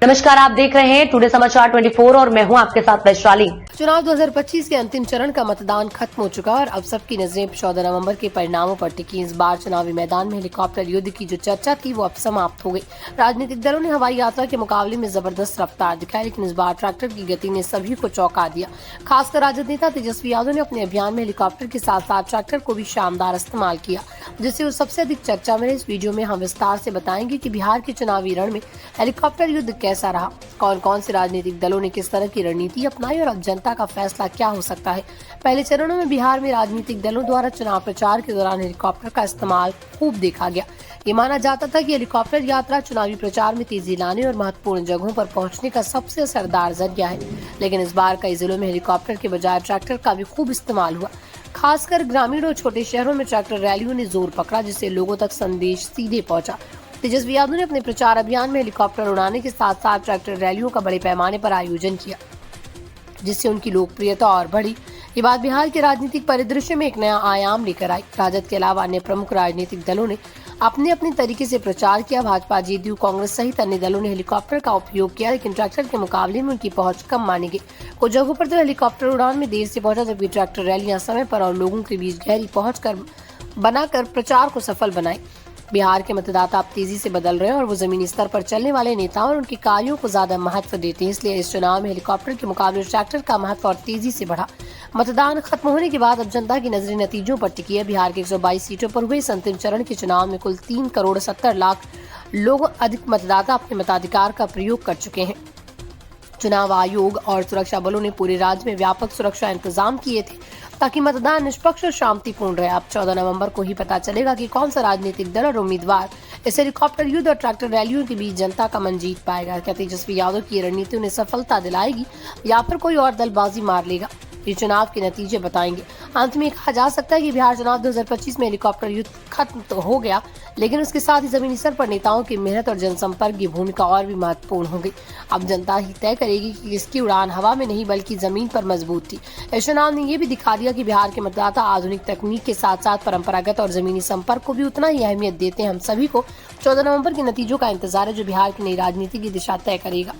नमस्कार, आप देख रहे हैं टुडे समाचार 24 और मैं हूं आपके साथ वैशाली। चुनाव 2025 के अंतिम चरण का मतदान खत्म हो चुका और अब सबकी नजरें 14 नवंबर के परिणामों पर टिकी। इस बार चुनावी मैदान में हेलीकॉप्टर युद्ध की जो चर्चा थी वो अब समाप्त हो गई। राजनीतिक दलों ने हवाई यात्रा के मुकाबले में जबरदस्त रफ्तार दिखाई, लेकिन इस बार ट्रैक्टर की गति ने सभी को चौंका दिया। खासकर राजद नेता तेजस्वी यादव ने अपने अभियान में हेलीकॉप्टर के साथ साथ ट्रैक्टर को भी शानदार इस्तेमाल किया, जिससे वो सबसे अधिक चर्चा में। इस वीडियो में हम विस्तार से बताएंगे कि बिहार के चुनावी रण में हेलीकॉप्टर युद्ध कैसा रहा, कौन कौन से राजनीतिक दलों ने किस तरह की रणनीति अपनाई और अब जनता का फैसला क्या हो सकता है। पहले चरणों में बिहार में राजनीतिक दलों द्वारा चुनाव प्रचार के दौरान हेलीकॉप्टर का इस्तेमाल खूब देखा गया। ये माना जाता था कि हेलीकॉप्टर यात्रा चुनावी प्रचार में तेजी लाने और महत्वपूर्ण जगहों पर पहुंचने का सबसे असरदार जरिया है, लेकिन इस बार कई जिलों में हेलीकॉप्टर के बजाय ट्रैक्टर का भी खूब इस्तेमाल हुआ। खासकर ग्रामीण और छोटे शहरों में ट्रैक्टर रैलियों ने जोर पकड़ा, जिससे लोगों तक संदेश सीधे पहुंचा। तेजस्वी यादव ने अपने प्रचार अभियान में हेलीकॉप्टर उड़ाने के साथ साथ ट्रैक्टर रैलियों का बड़े पैमाने पर आयोजन किया, जिससे उनकी लोकप्रियता और बढ़ी। ये बात बिहार के राजनीतिक परिदृश्य में एक नया आयाम लेकर आई। राजद के अलावा अन्य प्रमुख राजनीतिक दलों ने अपने अपने तरीके से प्रचार किया। भाजपा, जेडीयू, कांग्रेस सहित अन्य दलों ने हेलीकॉप्टर का उपयोग किया, लेकिन ट्रैक्टर के मुकाबले में उनकी पहुंच कम मानी गई। कुछ जगहों पर तो हेलीकॉप्टर उड़ान में देर से पहुंचा, जबकि ट्रैक्टर रैलियां समय पर और लोगों के बीच गहरी पहुंच बनाकर प्रचार को सफल बनाई। बिहार के मतदाता अब तेजी से बदल रहे हैं और वो जमीनी स्तर पर चलने वाले नेताओं और उनके कार्यों को ज्यादा महत्व देते हैं। इसलिए इस चुनाव में हेलीकॉप्टर के मुकाबले ट्रैक्टर का महत्व और तेजी से बढ़ा। मतदान खत्म होने के बाद अब जनता की नजरें नतीजों पर टिकी है। बिहार के 122 सीटों पर हुए इस अंतिम चरण के चुनाव में कुल 3,70,00,000 लोग अधिक मतदाता अपने मताधिकार का प्रयोग कर चुके हैं। चुनाव आयोग और सुरक्षा बलों ने पूरे राज्य में व्यापक सुरक्षा इंतजाम किए थे ताकि मतदान निष्पक्ष और शांतिपूर्ण रहे। अब 14 नवंबर को ही पता चलेगा कि कौन सा राजनीतिक दल और उम्मीदवार इस हेलीकॉप्टर युद्ध और ट्रैक्टर रैलियों के बीच जनता का मन जीत पाएगा। क्या तेजस्वी यादव की रणनीति उन्हें सफलता दिलाएगी या फिर कोई और दल बाजी मार लेगा? ये चुनाव के नतीजे बताएंगे। अंत में कहा जा सकता है कि बिहार चुनाव 2025 में हेलीकॉप्टर युद्ध खत्म तो हो गया, लेकिन उसके साथ ही जमीनी स्तर पर नेताओं की मेहनत और जनसंपर्क की भूमिका और भी महत्वपूर्ण हो गई। अब जनता ही तय करेगी कि इसकी उड़ान हवा में नहीं बल्कि जमीन पर मजबूत थी। इस चुनाव ने यह भी दिखा दिया कि बिहार के मतदाता आधुनिक तकनीक के साथ साथ परंपरागत और जमीनी संपर्क को भी उतना ही अहमियत देते हैं। हम सभी को 14 नवंबर के नतीजों का इंतजार है, जो बिहार की नई राजनीति की दिशा तय करेगा।